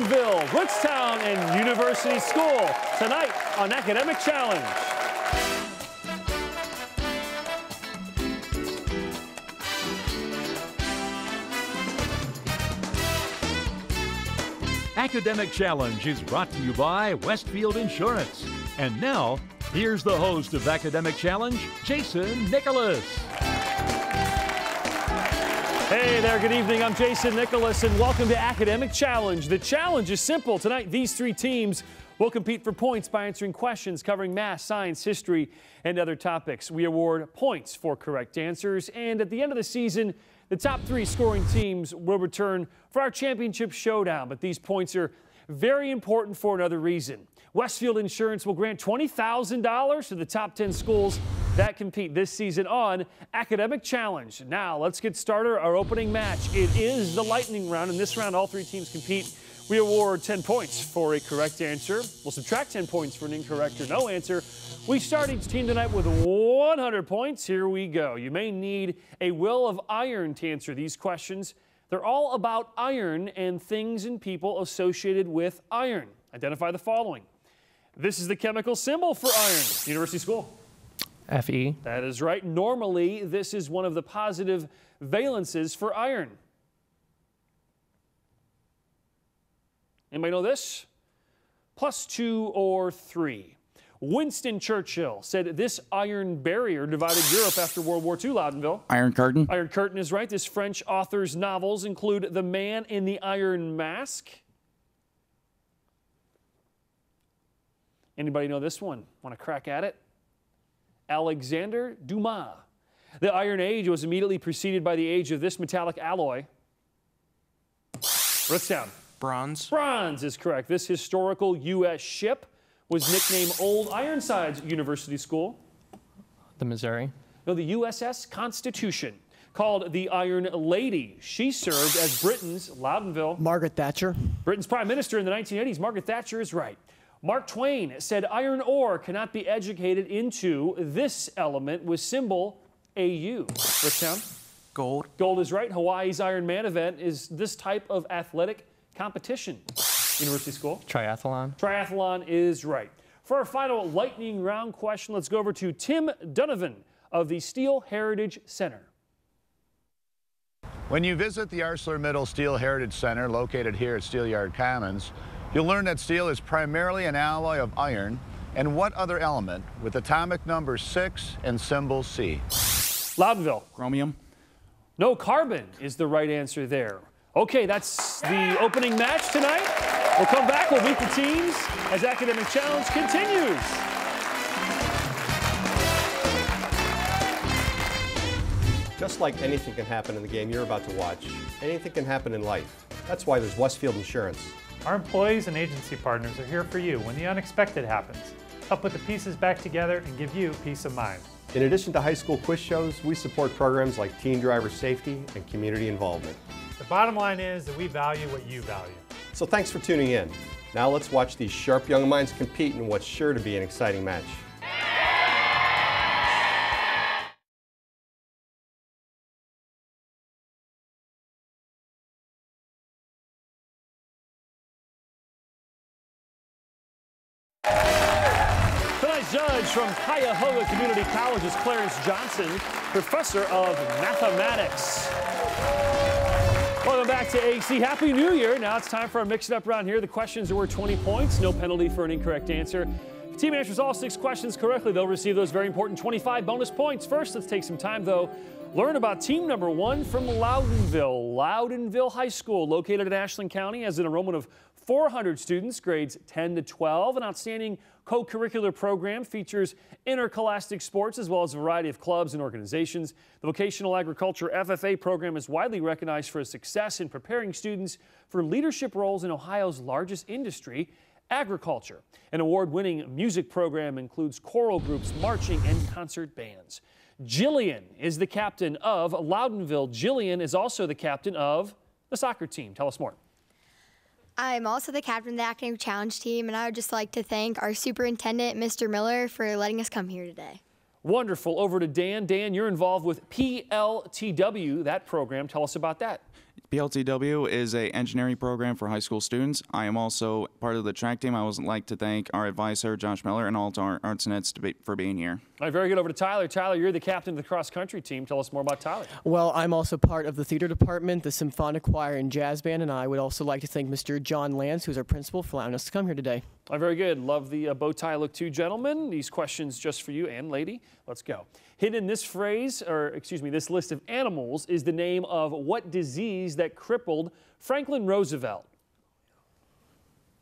Loudonville, Rootstown, and University School tonight on Academic Challenge. Academic Challenge is brought to you by Westfield Insurance. And now, here's the host of Academic Challenge, Jason Nicholas. Hey there, good evening. I'm Jason Nicholas, and welcome to Academic Challenge. The challenge is simple. Tonight, these three teams will compete for points by answering questions covering math, science, history, and other topics. We award points for correct answers, and at the end of the season, the top three scoring teams will return for our championship showdown. But these points are very important for another reason. Westfield Insurance will grant $20,000 to the top 10 schools that compete this season on Academic Challenge. Now, let's get started our opening match. It is the lightning round. In this round, all three teams compete. We award 10 points for a correct answer. We'll subtract 10 points for an incorrect or no answer. We start each team tonight with 100 points. Here we go. You may need a will of iron to answer these questions. They're all about iron and things and people associated with iron. Identify the following. This is the chemical symbol for iron. University School. Fe. That is right. Normally, this is one of the positive valences for iron. Anybody know this? +2 or 3. Winston Churchill said this iron barrier divided Europe after World War II. Loudonville. Iron Curtain. Iron Curtain is right. This French author's novels include The Man in the Iron Mask. Anybody know this one? Want to crack at it? Alexander Dumas. The Iron Age was immediately preceded by the age of this metallic alloy. Rootstown. Bronze. Bronze is correct. This historical U.S. ship was nicknamed Old Ironsides University School. The Missouri. No, the USS Constitution. Called the Iron Lady. She served as Britain's, Loudonville. Margaret Thatcher. Britain's prime minister in the 1980s. Margaret Thatcher is right. Mark Twain said iron ore cannot be educated into this element with symbol AU. Rootstown. Gold. Gold is right. Hawaii's Iron Man event is this type of athletic competition. University School. Triathlon. Triathlon is right. For our final lightning round question, let's go over to Tim Donovan of the Steel Heritage Center. When you visit the ArcelorMittal Steel Heritage Center located here at Steelyard Commons, you'll learn that steel is primarily an alloy of iron and what other element with atomic number 6 and symbol C? Loudonville. Chromium. No, carbon is the right answer there. Okay, that's the opening match tonight. We'll come back, we'll meet the teams as Academic Challenge continues. Just like anything can happen in the game you're about to watch, anything can happen in life. That's why there's Westfield Insurance. Our employees and agency partners are here for you when the unexpected happens. Help put the pieces back together and give you peace of mind. In addition to high school quiz shows, we support programs like teen driver safety and community involvement. The bottom line is that we value what you value. So thanks for tuning in. Now let's watch these sharp young minds compete in what's sure to be an exciting match. Tonight's judge from Cuyahoga Community College is Clarence Johnson, professor of mathematics. Welcome back to AC. Happy New Year. Now it's time for our Mix It Up round here. The questions are worth 20 points. No penalty for an incorrect answer. If the team answers all 6 questions correctly, they'll receive those very important 25 bonus points. First, let's take some time, though. Learn about team number 1 from Loudonville. Loudonville High School, located in Ashland County, has an enrollment of 400 students, grades 10 to 12. An outstanding co-curricular program features interscholastic sports as well as a variety of clubs and organizations. The Vocational Agriculture FFA program is widely recognized for its success in preparing students for leadership roles in Ohio's largest industry, agriculture. An award-winning music program includes choral groups, marching, and concert bands. Jillian is the captain of Loudonville. Jillian is also the captain of the soccer team. Tell us more. I'm also the captain of the Academic Challenge team, and I would just like to thank our superintendent, Mr. Miller, for letting us come here today. Wonderful. Over to Dan. Dan, you're involved with PLTW, that program. Tell us about that. PLTW is an engineering program for high school students. I am also part of the track team. I would like to thank our advisor, Josh Miller, and all to our Arts and Eds for being here. All right, very good. Over to Tyler. Tyler, you're the captain of the cross-country team. Tell us more about Tyler. Well, I'm also part of the theater department, the symphonic choir, and jazz band, and I would also like to thank Mr. John Lance, who's our principal, for allowing us to come here today. All right, very good. Love the bow tie look too, gentlemen. These questions just for you and lady. Let's go. Hidden in this phrase, or excuse me, this list of animals is the name of what disease that crippled Franklin Roosevelt?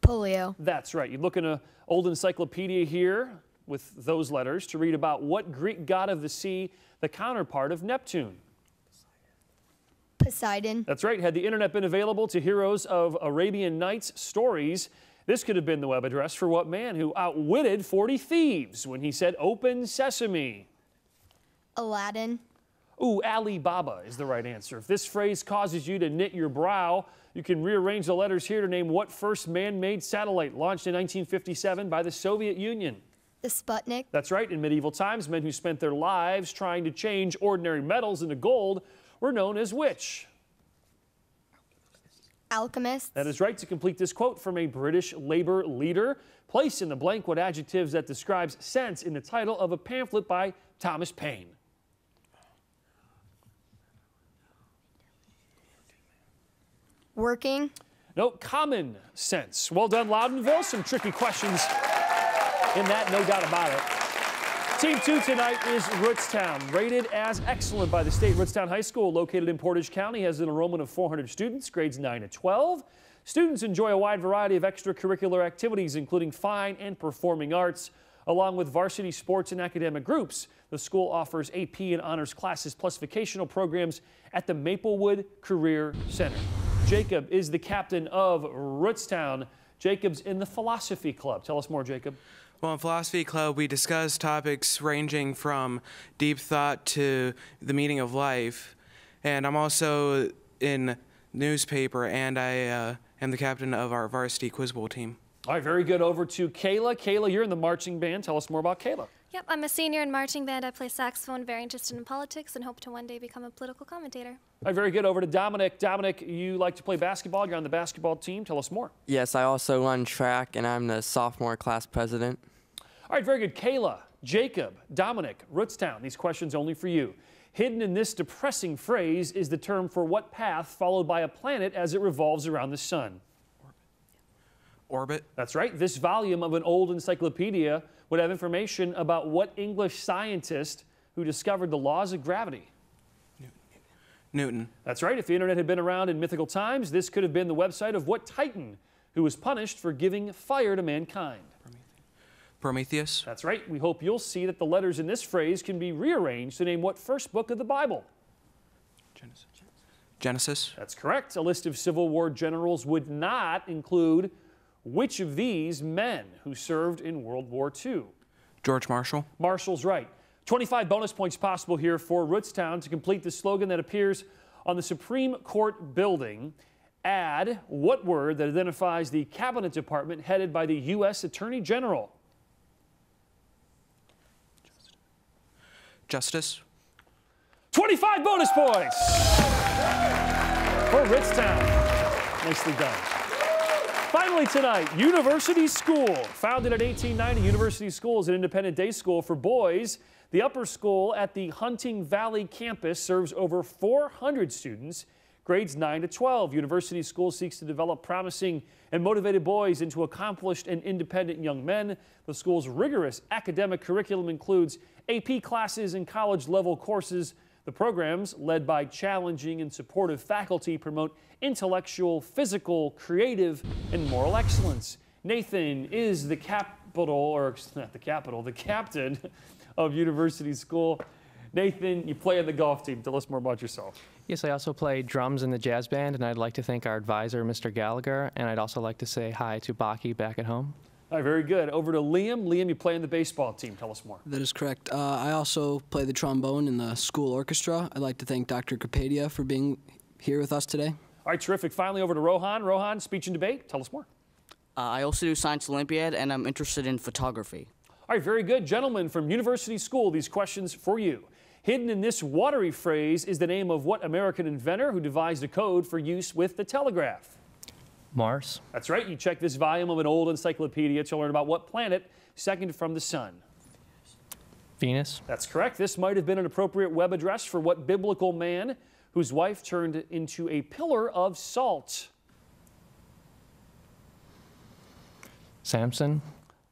Polio. That's right. You look in an old encyclopedia here with those letters to read about what Greek god of the sea, the counterpart of Neptune. Poseidon. That's right. Had the internet been available to heroes of Arabian Nights stories, this could have been the web address for what man who outwitted 40 thieves when he said, "Open sesame." Aladdin. Ooh, Alibaba is the right answer. If this phrase causes you to knit your brow, you can rearrange the letters here to name what first man-made satellite launched in 1957 by the Soviet Union. The Sputnik. That's right. In medieval times, men who spent their lives trying to change ordinary metals into gold were known as which? Alchemists. That is right. To complete this quote from a British Labour leader, place in the blank what adjectives that describes sense in the title of a pamphlet by Thomas Paine. Working. No, common sense. Well done, Loudonville. Some tricky questions in that, no doubt about it. Team 2 tonight is Rootstown, rated as excellent by the state. Rootstown High School, located in Portage County, has an enrollment of 400 students, grades 9 to 12. Students enjoy a wide variety of extracurricular activities, including fine and performing arts, along with varsity sports and academic groups. The school offers AP and honors classes plus vocational programs at the Maplewood Career Center. Jacob is the captain of Rootstown. Jacob's in the Philosophy Club. Tell us more, Jacob. Well, in Philosophy Club, we discuss topics ranging from deep thought to the meaning of life. And I'm also in newspaper, and I am the captain of our varsity quiz bowl team. All right, very good. Over to Kayla. Kayla, you're in the marching band. Tell us more about Kayla. Yep, I'm a senior in marching band. I play saxophone, very interested in politics, and hope to one day become a political commentator. All right, very good. Over to Dominic. Dominic, you like to play basketball. You're on the basketball team. Tell us more. Yes, I also run track, and I'm the sophomore class president. All right, very good. Kayla, Jacob, Dominic, Rootstown. These questions only for you. Hidden in this depressing phrase is the term for what path followed by a planet as it revolves around the sun? Orbit. That's right. This volume of an old encyclopedia would have information about what English scientist who discovered the laws of gravity? Newton. That's right. If the internet had been around in mythical times, this could have been the website of what Titan who was punished for giving fire to mankind? Prometheus. That's right. We hope you'll see that the letters in this phrase can be rearranged to name what first book of the Bible? Genesis. That's correct. A list of Civil War generals would not include which of these men who served in World War II? George Marshall. Marshall's right. 25 bonus points possible here for Rootstown to complete the slogan that appears on the Supreme Court building. Add what word that identifies the Cabinet Department headed by the U.S. Attorney General? Justice. 25 bonus points for Rootstown. Nicely done. Finally tonight, University School. Founded in 1890, University School is an independent day school for boys. The upper school at the Hunting Valley campus serves over 400 students, grades 9 to 12. University School seeks to develop promising and motivated boys into accomplished and independent young men. The school's rigorous academic curriculum includes AP classes and college-level courses. The programs, led by challenging and supportive faculty, promote intellectual, physical, creative, and moral excellence. Nathan is the the captain of University School. Nathan, you play on the golf team. Tell us more about yourself. Yes, I also play drums in the jazz band, and I'd like to thank our advisor, Mr. Gallagher, and I'd also like to say hi to Baki back at home. All right, very good. Over to Liam. Liam, you play in the baseball team. Tell us more. That is correct. I also play the trombone in the school orchestra. I'd like to thank Dr. Kapadia for being here with us today. All right, terrific. Finally, over to Rohan. Rohan, speech and debate. Tell us more. I also do Science Olympiad, and I'm interested in photography. All right, very good. Gentlemen from University School, these questions for you. Hidden in this watery phrase is the name of what American inventor who devised a code for use with the telegraph? Mars. That's right. You check this volume of an old encyclopedia to learn about what planet second from the sun. Venus. That's correct. This might have been an appropriate web address for what biblical man whose wife turned into a pillar of salt? Samson.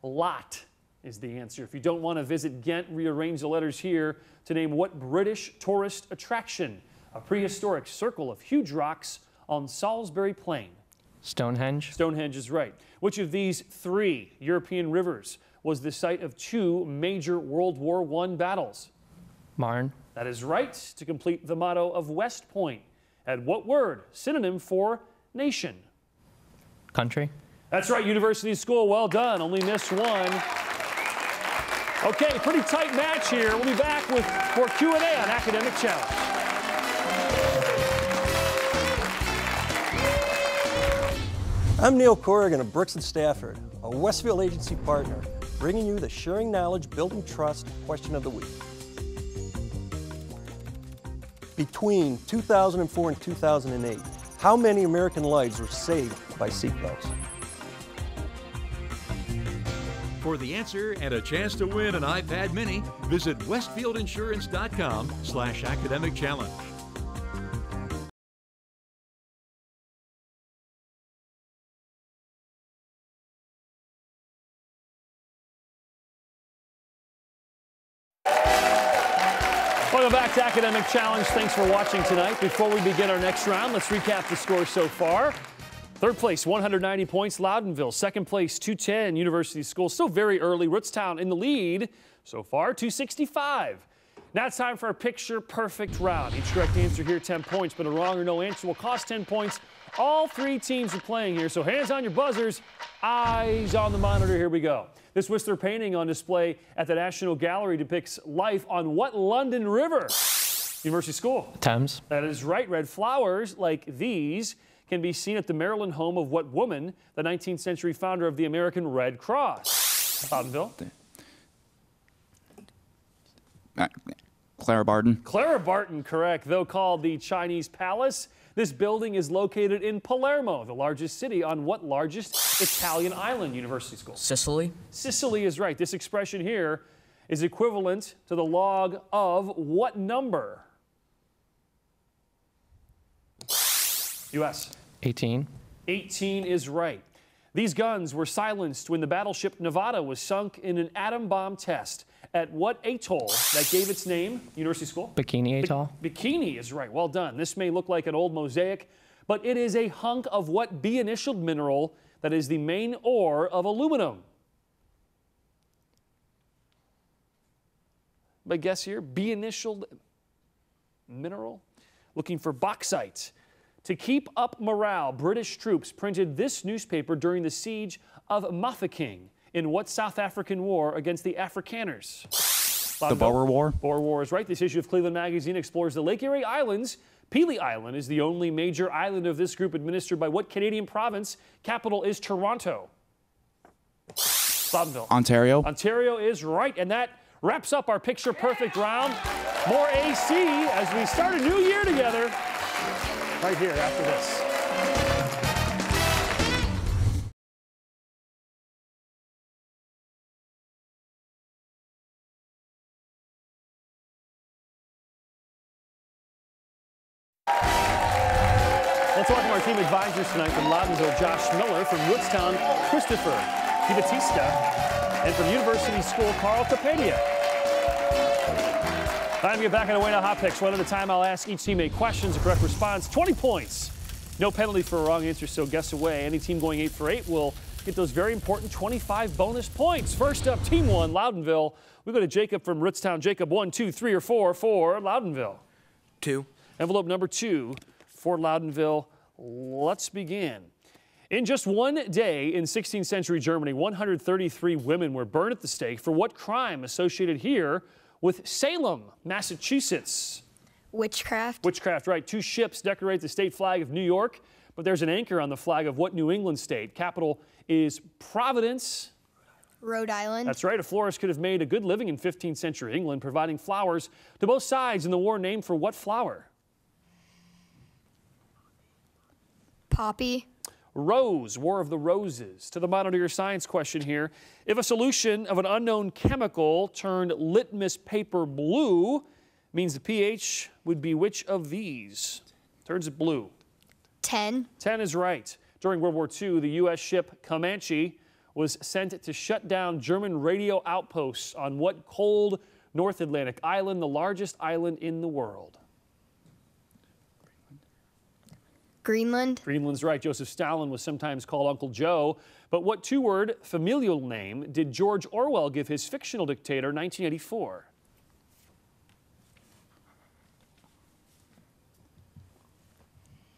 Lot is the answer. If you don't want to visit Ghent, rearrange the letters here to name what British tourist attraction, a prehistoric circle of huge rocks on Salisbury Plain. Stonehenge. Stonehenge is right. Which of these 3 European rivers was the site of 2 major World War I battles? Marne. That is right. To complete the motto of West Point, add what word, synonym for nation? Country. That's right, University School. Well done. Only missed one. Okay, pretty tight match here. We'll be back with more Q&A on Academic Challenge. I'm Neil Corrigan of Brooks & Stafford, a Westfield agency partner, bringing you the Sharing Knowledge, Building Trust question of the week. Between 2004 and 2008, how many American lives were saved by seatbelts? For the answer and a chance to win an iPad mini, visit westfieldinsurance.com/academic challenge. Welcome back to Academic Challenge. Thanks for watching tonight. Before we begin our next round, let's recap the score so far. Third place, 190 points, Loudonville. Second place, 210, University School. Still very early. Rootstown in the lead so far, 265. Now it's time for our picture-perfect round. Each correct answer here, 10 points, but a wrong or no answer will cost 10 points. All 3 teams are playing here, so hands on your buzzers, eyes on the monitor. Here we go. This Whistler painting on display at the National Gallery depicts life on what London River? University School. Thames. That is right. Red flowers like these can be seen at the Maryland home of what woman, the 19th century founder of the American Red Cross? Loudonville. Clara Barton. Clara Barton, correct. Though called the Chinese Palace, this building is located in Palermo, the largest city on what largest Italian island? University School. Sicily. Sicily is right. This expression here is equivalent to the log of what number? U.S. 18. 18 is right. These guns were silenced when the battleship Nevada was sunk in an atom bomb test. At what atoll that gave its name? University School? Bikini Atoll. Bikini is right. Well done. This may look like an old mosaic, but it is a hunk of what B-initialed mineral that is the main ore of aluminum? My guess here, B-initialed mineral? Looking for bauxite. To keep up morale, British troops printed this newspaper during the siege of Mafeking in what South African war against the Afrikaners? The Boer War. Boer War is right. This issue of Cleveland Magazine explores the Lake Erie Islands. Pelee Island is the only major island of this group administered by what Canadian province? Capital is Toronto. Loudonville. Ontario. Ontario is right. And that wraps up our picture-perfect round. More AC as we start a new year together right here after this. Let's welcome our team advisors tonight from Loudonville, Josh Miller, from Rootstown, Christopher DiBattista, and from University School, Carl Capadia. Time to get back on the way to Hot Picks. One at a time, I'll ask each team 8 questions. A correct response, 20 points. No penalty for a wrong answer, so guess away. Any team going 8 for 8 will get those very important 25 bonus points. First up, Team 1, Loudonville. We go to Jacob from Rootstown. Jacob, 1, 2, 3, or 4 for Loudonville? 2. Envelope number 2 for Loudonville. Let's begin. In just one day in 16th century Germany, 133 women were burned at the stake for what crime associated here with Salem, Massachusetts? Witchcraft. Witchcraft, right. 2 ships decorate the state flag of New York, but there's an anchor on the flag of what New England state? Capital is Providence. Rhode Island. That's right. A florist could have made a good living in 15th century England, providing flowers to both sides in the war. Named for what flower? Poppy. Rose, War of the Roses. To the monitor your science question here. If a solution of an unknown chemical turned litmus paper blue, means the pH would be which of these? Turns it blue. 10. 10 is right. During World War II, the U.S. ship Comanche was sent to shut down German radio outposts on what cold North Atlantic island, the largest island in the world? Greenland. Greenland's right. Joseph Stalin was sometimes called Uncle Joe. But what two-word familial name did George Orwell give his fictional dictator, 1984?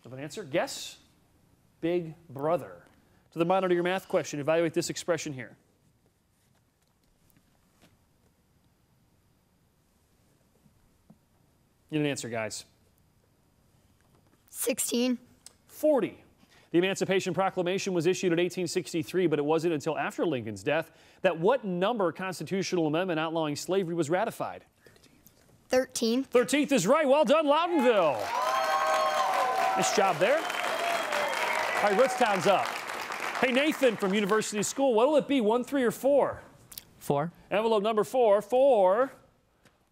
Have an answer? Guess? Big Brother. To the monitor your math question, evaluate this expression here. Need an answer, guys. 16. 40. The Emancipation Proclamation was issued in 1863, but it wasn't until after Lincoln's death that what number constitutional amendment outlawing slavery was ratified? 13th. 13th is right. Well done, Loudonville. Nice job there. All right, Rootstown's up. Hey, Nathan from University School, what'll it be, 1, 3, or 4? 4. Envelope number 4 for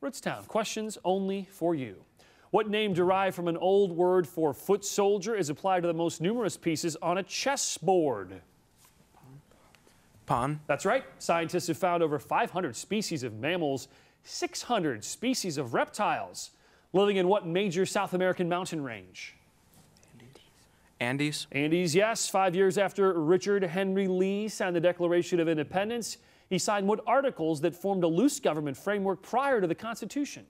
Rootstown. Questions only for you. What name derived from an old word for foot soldier is applied to the most numerous pieces on a chessboard? Pawn. That's right. Scientists have found over 500 species of mammals, 600 species of reptiles, living in what major South American mountain range? Andes. Andes, yes. 5 years after Richard Henry Lee signed the Declaration of Independence, he signed what articles that formed a loose government framework prior to the Constitution?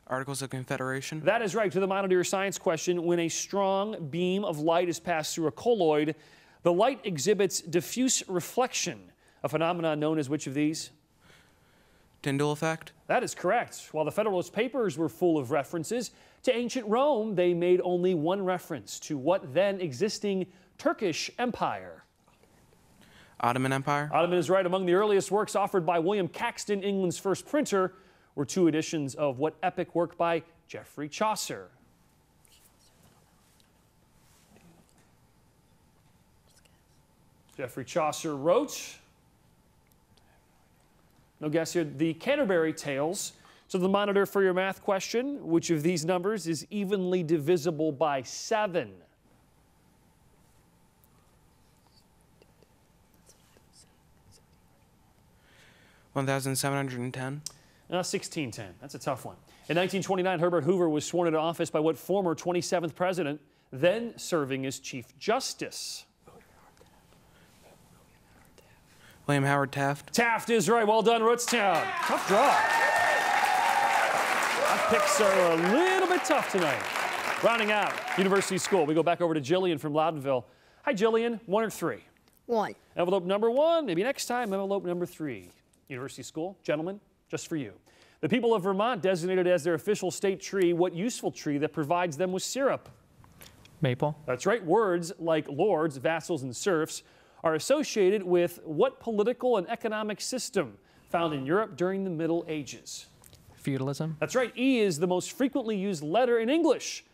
Articles of Confederation. That is right. To the monitor your science question, when a strong beam of light is passed through a colloid, the light exhibits diffuse reflection, a phenomenon known as which of these? Tyndall effect. That is correct. While the Federalist Papers were full of references to ancient Rome, they made only one reference to what then existing Turkish Empire? Ottoman Empire. Ottoman is right. Among the earliest works offered by William Caxton, England's first printer, were 2 editions of what epic work by Geoffrey Chaucer? Geoffrey Chaucer wrote, no guess here, the Canterbury Tales. So the monitor for your math question, which of these numbers is evenly divisible by 7? (1,710). 1610. That's a tough one. In 1929, Herbert Hoover was sworn into office by what former 27th president, then serving as Chief Justice? William Howard Taft. Taft is right. Well done, Rootstown. Tough draw. Our picks are a little bit tough tonight. Rounding out University School, we go back over to Jillian from Loudonville. Hi, Jillian. 1 or 3? 1. Envelope number 1. Maybe next time, envelope number 3. University School, gentlemen, just for you. The people of Vermont designated as their official state tree what useful tree that provides them with syrup? Maple. That's right. Words like lords, vassals, and serfs are associated with what political and economic system found in Europe during the Middle Ages? Feudalism. That's right. E is the most frequently used letter in English,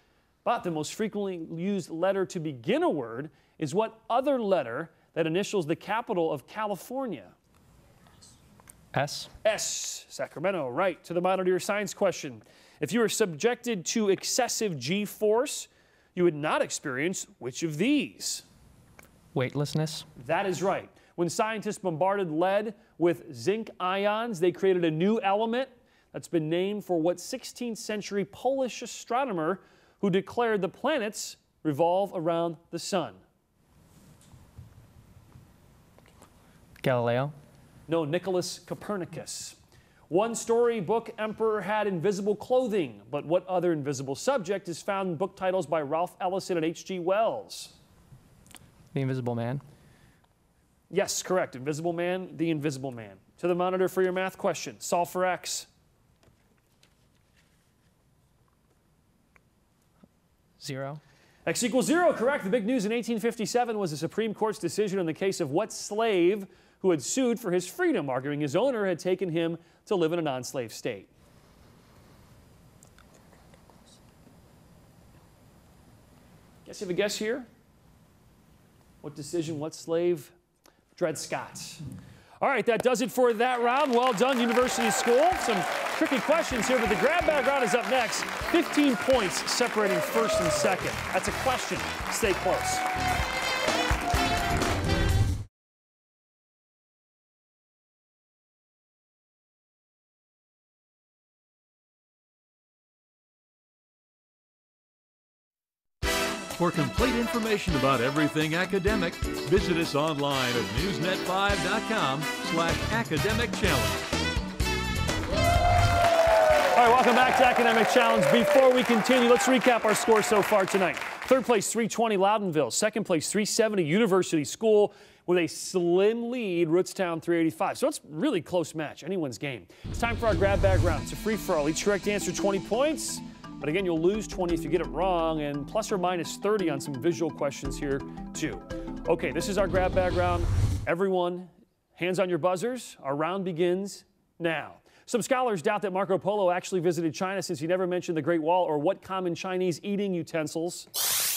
but the most frequently used letter to begin a word is what other letter that initials the capital of California? S. S. Sacramento. Right. To the monitor your science question. If you were subjected to excessive G-force, you would not experience which of these? Weightlessness. That is right. When scientists bombarded lead with zinc ions, they created a new element that's been named for what 16th century Polish astronomer who declared the planets revolve around the sun? Galileo. No, Nicholas Copernicus. One storybook emperor had invisible clothing, but what other invisible subject is found in book titles by Ralph Ellison and H.G. Wells? The Invisible Man. Yes, correct. Invisible Man, the Invisible Man. To the monitor for your math question. Solve for X. 0. X equals 0, correct. The big news in 1857 was the Supreme Court's decision in the case of what slave who had sued for his freedom, arguing his owner had taken him to live in a non-slave state. Guess you have a guess here? What decision, what slave? Dred Scott. All right, that does it for that round. Well done, University School. Some tricky questions here, but the grab bag round is up next. 15 points separating first and second. That's a question. Stay close. For complete information about everything academic, visit us online at newsnet5.com/academic challenge. All right, welcome back to Academic Challenge. Before we continue, let's recap our score so far tonight. Third place, 320 Loudonville. Second place, 370 University School. With a slim lead, Rootstown 385. So it's a really close match, anyone's game. It's time for our grab bag round. It's a free-for-all. Each correct answer, 20 points. But again, you'll lose 20 if you get it wrong, and plus or minus 30 on some visual questions here, too. Okay, this is our grab bag round. Everyone, hands on your buzzers. Our round begins now. Some scholars doubt that Marco Polo actually visited China since he never mentioned the Great Wall or what common Chinese eating utensils.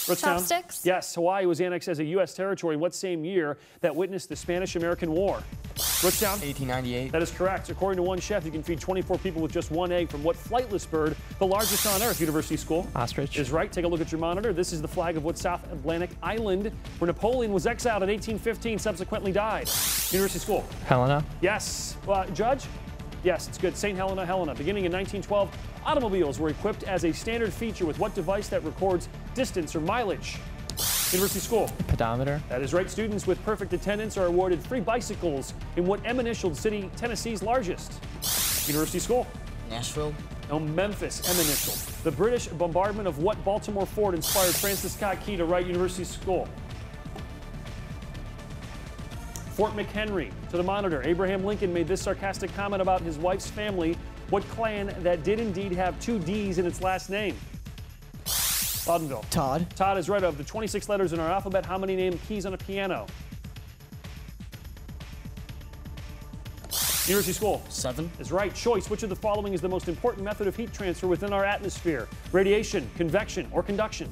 Chopsticks? Yes, Hawaii was annexed as a U.S. territory in what same year that witnessed the Spanish-American War? Rootstown? 1898. That is correct. According to one chef, you can feed 24 people with just one egg from what flightless bird, the largest on Earth? University School? Ostrich. Is right. Take a look at your monitor. This is the flag of what South Atlantic island where Napoleon was exiled in 1815, subsequently died? University School? Helena. Yes. Judge? Yes, it's good. St. Helena, Helena. Beginning in 1912, automobiles were equipped as a standard feature with what device that records distance or mileage? University School? Pedometer. That is right. Students with perfect attendance are awarded free bicycles in what M-initialed city, Tennessee's largest? University School? Nashville. No, Memphis, M-initialed. The British bombardment of what Baltimore fort inspired Francis Scott Key to write University School? Fort McHenry. To the monitor, Abraham Lincoln made this sarcastic comment about his wife's family. What clan that did indeed have 2 D's in its last name? Loudonville. Todd. Todd is right. Of the 26 letters in our alphabet, how many name keys on a piano? University School? 7. Is right. Choice. Which of the following is the most important method of heat transfer within our atmosphere? Radiation, convection, or conduction?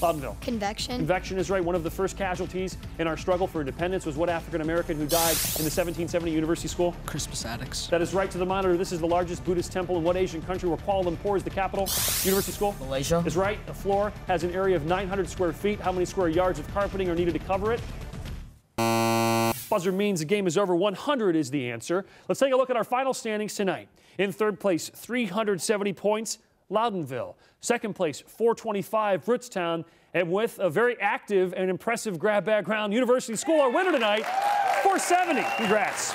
Loudonville. Convection. Convection is right. One of the first casualties in our struggle for independence was what African American who died in the 1770 University School? Crispus Attucks. That is right. To the monitor, this is the largest Buddhist temple in what Asian country where Kuala Lumpur is the capital? University School? Malaysia. Is right. A floor has an area of 900 square feet. How many square yards of carpeting are needed to cover it? Buzzer means the game is over. 100 is the answer. Let's take a look at our final standings tonight. In third place, 370 points, Loudonville. Second place, 425, Rootstown. And with a very active and impressive grab bag round, University School, our winner tonight, 470. Congrats.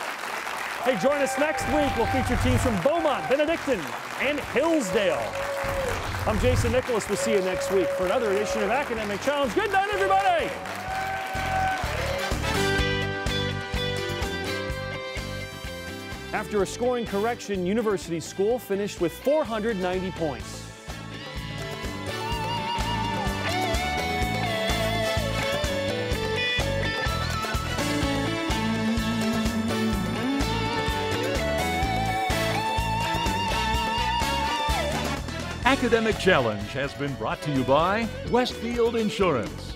Hey, join us next week. We'll feature teams from Beaumont, Benedictine, and Hillsdale. I'm Jason Nicholas. We'll see you next week for another edition of Academic Challenge. Good night, everybody. After a scoring correction, University School finished with 490 points. Academic Challenge has been brought to you by Westfield Insurance.